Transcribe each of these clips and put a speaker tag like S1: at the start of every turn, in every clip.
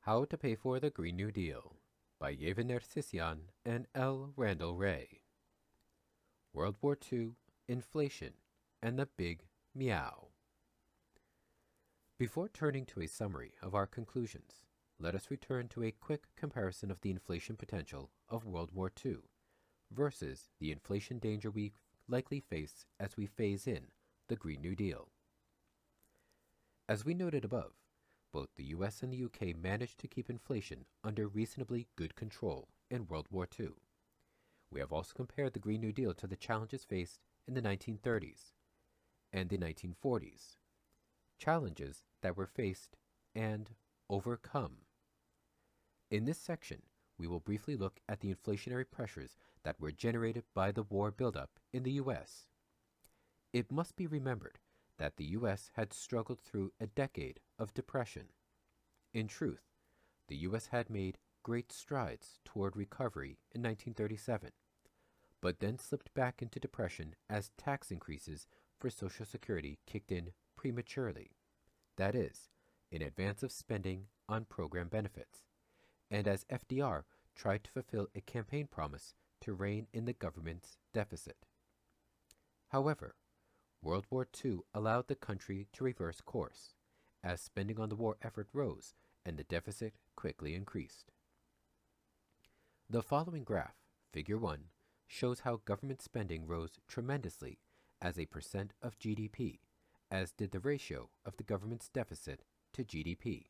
S1: How to Pay for the Green New Deal by Yeva Nersisyan and Randall Wray. World War II, Inflation, and the Big MEOW. Before turning to a summary of our conclusions, let us return to a quick comparison of the inflation potential of World War II versus the inflation danger we likely face as we phase in the Green New Deal. As we noted above, both the US and the UK managed to keep inflation under reasonably good control in World War II. We have also compared the Green New Deal to the challenges faced in the 1930s and the 1940s, challenges that were faced and overcome. In this section, we will briefly look at the inflationary pressures that were generated by the war buildup in the US. It must be remembered that the US had struggled through a decade of depression. In truth, the US had made great strides toward recovery in 1937, but then slipped back into depression as tax increases for Social Security kicked in prematurely, that is, in advance of spending on program benefits, and as FDR tried to fulfill a campaign promise to rein in the government's deficit. However, World War II allowed the country to reverse course, as spending on the war effort rose and the deficit quickly increased. The following graph, Figure 1, shows how government spending rose tremendously as a percent of GDP, as did the ratio of the government's deficit to GDP.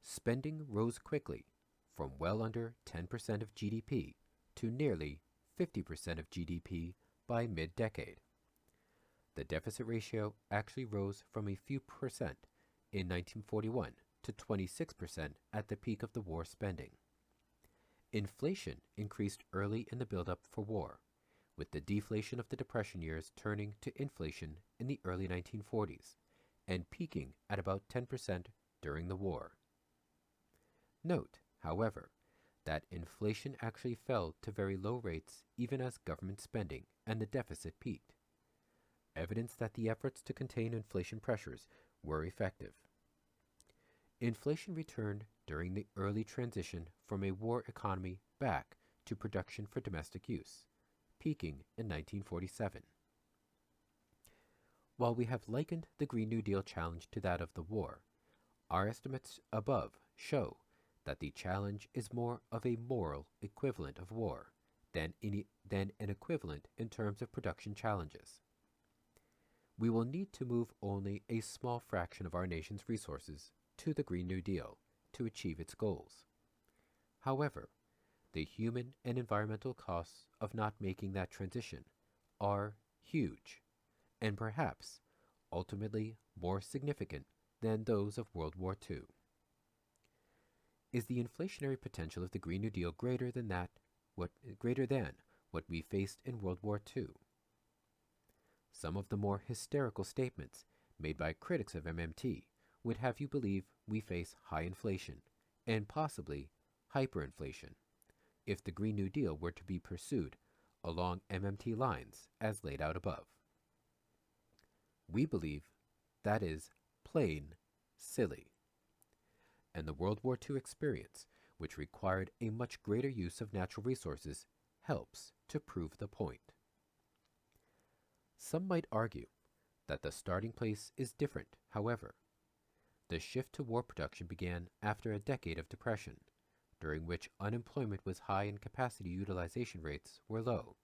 S1: Spending rose quickly from well under 10% of GDP to nearly 50% of GDP by mid-decade. The deficit ratio actually rose from a few percent in 1941 to 26% at the peak of the war spending. Inflation increased early in the buildup for war, with the deflation of the Depression years turning to inflation in the early 1940s and peaking at about 10% during the war. Note, however, that inflation actually fell to very low rates even as government spending and the deficit peaked, evidence that the efforts to contain inflation pressures were effective. Inflation returned during the early transition from a war economy back to production for domestic use, peaking in 1947. While we have likened the Green New Deal challenge to that of the war, our estimates above show that the challenge is more of a moral equivalent of war than an equivalent in terms of production challenges. We will need to move only a small fraction of our nation's resources to the Green New Deal to achieve its goals. However, the human and environmental costs of not making that transition are huge, and perhaps ultimately more significant than those of World War II. Is the inflationary potential of the Green New Deal greater than what we faced in World War II? Some of the more hysterical statements made by critics of MMT would have you believe we face high inflation and possibly hyperinflation if the Green New Deal were to be pursued along MMT lines as laid out above. We believe that is plain silly, and the World War II experience, which required a much greater use of natural resources, helps to prove the point. Some might argue that the starting place is different, however. The shift to war production began after a decade of depression, during which unemployment was high and capacity utilization rates were low.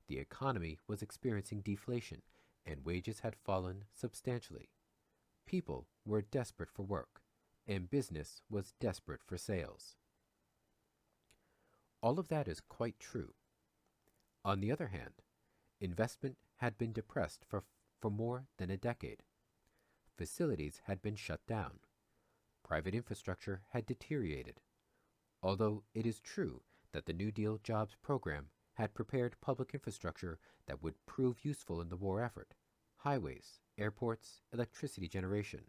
S1: The economy was experiencing deflation and wages had fallen substantially. People were desperate for work, and business was desperate for sales. All of that is quite true. On the other hand, investment had been depressed for more than a decade. Facilities had been shut down. Private infrastructure had deteriorated. Although it is true that the New Deal Jobs Program had prepared public infrastructure that would prove useful in the war effort: highways, airports, electricity generation.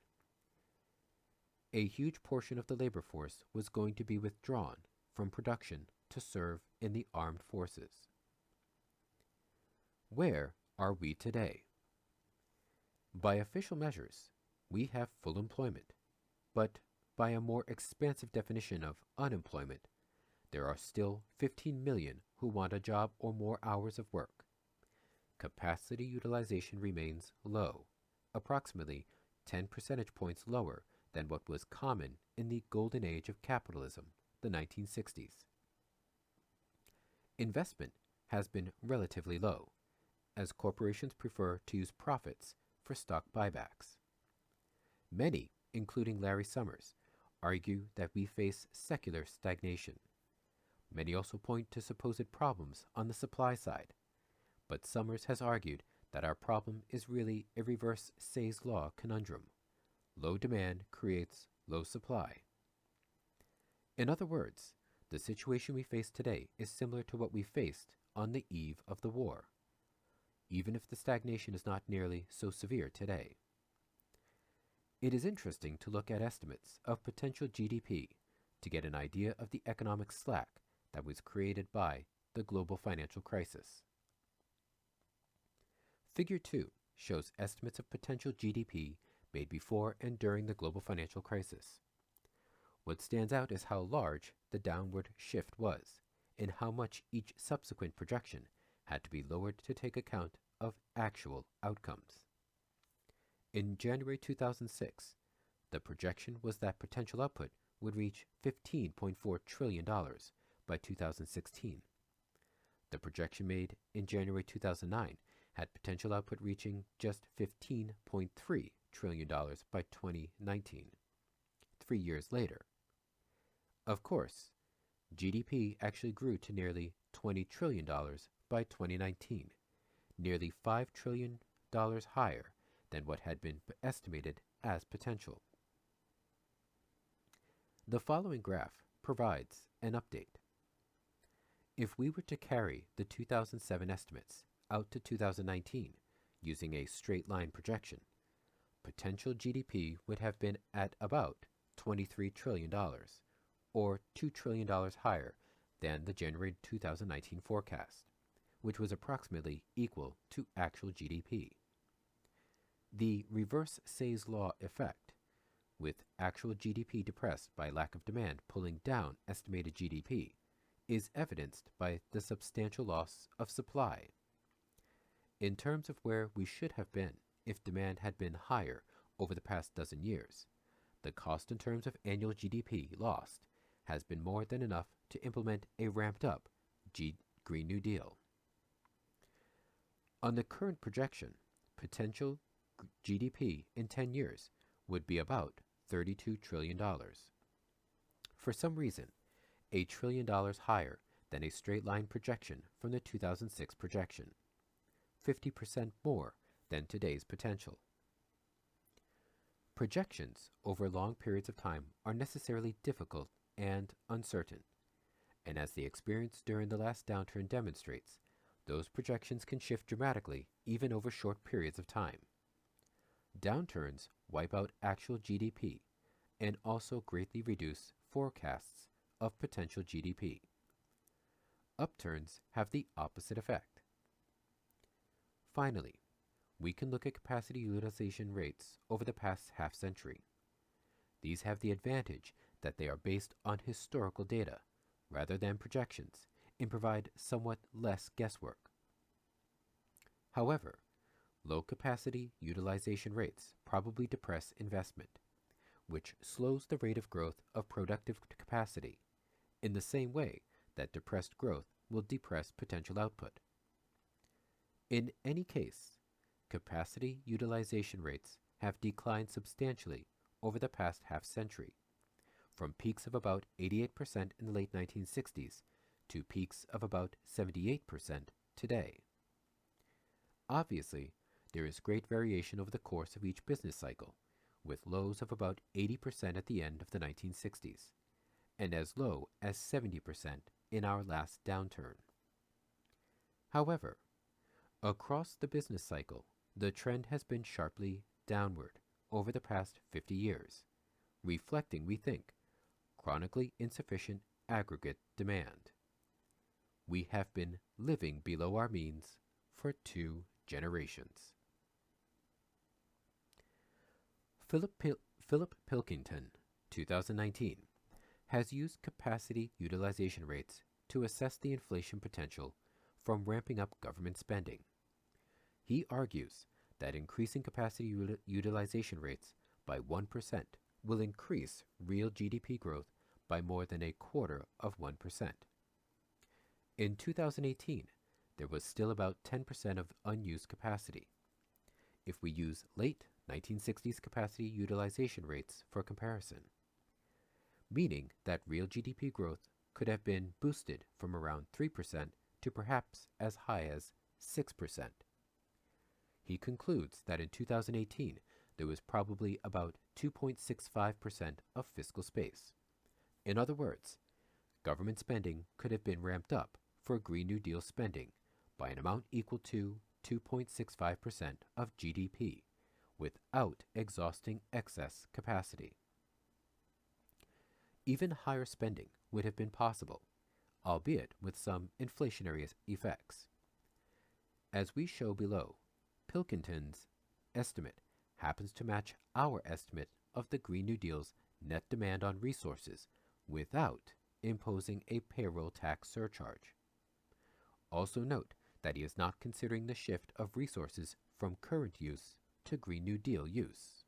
S1: A huge portion of the labor force was going to be withdrawn from production to serve in the armed forces. Where are we today? By official measures, we have full employment, but by a more expansive definition of unemployment, there are still 15 million who want a job or more hours of work. Capacity utilization remains low, approximately 10 percentage points lower than what was common in the golden age of capitalism, the 1960s. Investment has been relatively low, as corporations prefer to use profits for stock buybacks. Many, including Larry Summers, argue that we face secular stagnation. Many also point to supposed problems on the supply side, but Summers has argued that our problem is really a reverse Say's law conundrum. Low demand creates low supply. In other words, the situation we face today is similar to what we faced on the eve of the war, even if the stagnation is not nearly so severe today. It is interesting to look at estimates of potential GDP to get an idea of the economic slack that was created by the global financial crisis. Figure 2 shows estimates of potential GDP made before and during the global financial crisis. What stands out is how large the downward shift was, and how much each subsequent projection had to be lowered to take account of actual outcomes. In January 2006, the projection was that potential output would reach $15.4 trillion by 2016. The projection made in January 2009 had potential output reaching just $15.3 trillion by 2019, 3 years later. Of course, GDP actually grew to nearly $20 trillion by 2019, nearly $5 trillion higher than what had been estimated as potential. The following graph provides an update. If we were to carry the 2007 estimates out to 2019 using a straight line projection, potential GDP would have been at about $23 trillion, or $2 trillion higher than the January 2019 forecast, which was approximately equal to actual GDP. The reverse Say's law effect, with actual GDP depressed by lack of demand pulling down estimated GDP, is evidenced by the substantial loss of supply. In terms of where we should have been if demand had been higher over the past dozen years, the cost in terms of annual GDP lost has been more than enough to implement a ramped-up Green New Deal. On the current projection, potential GDP in 10 years would be about $32 trillion. For some reason, $1 trillion higher than a straight-line projection from the 2006 projection, 50% more than today's potential. Projections over long periods of time are necessarily difficult and uncertain, and as the experience during the last downturn demonstrates, those projections can shift dramatically even over short periods of time. Downturns wipe out actual GDP and also greatly reduce forecasts of potential GDP. Upturns have the opposite effect. Finally, we can look at capacity utilization rates over the past half-century. These have the advantage that they are based on historical data rather than projections and provide somewhat less guesswork. However, low capacity utilization rates probably depress investment, which slows the rate of growth of productive capacity in the same way that depressed growth will depress potential output. In any case, capacity utilization rates have declined substantially over the past half-century, from peaks of about 88% in the late 1960s to peaks of about 78% today. Obviously, there is great variation over the course of each business cycle, with lows of about 80% at the end of the 1960s, and as low as 70% in our last downturn. However, across the business cycle, the trend has been sharply downward over the past 50 years, reflecting, we think, chronically insufficient aggregate demand. We have been living below our means for 2 generations. Philip Pilkington, 2019, has used capacity utilization rates to assess the inflation potential from ramping up government spending. He argues that increasing capacity utilization rates by 1% will increase real GDP growth by more than 0.25%. In 2018, there was still about 10% of unused capacity. If we use late 1960s capacity utilization rates for comparison, meaning that real GDP growth could have been boosted from around 3% to perhaps as high as 6%. He concludes that in 2018, there was probably about 2.65% of fiscal space. In other words, government spending could have been ramped up for Green New Deal spending by an amount equal to 2.65% of GDP without exhausting excess capacity. Even higher spending would have been possible, albeit with some inflationary effects. As we show below, Pilkington's estimate happens to match our estimate of the Green New Deal's net demand on resources without imposing a payroll tax surcharge. Also note that he is not considering the shift of resources from current use to Green New Deal use.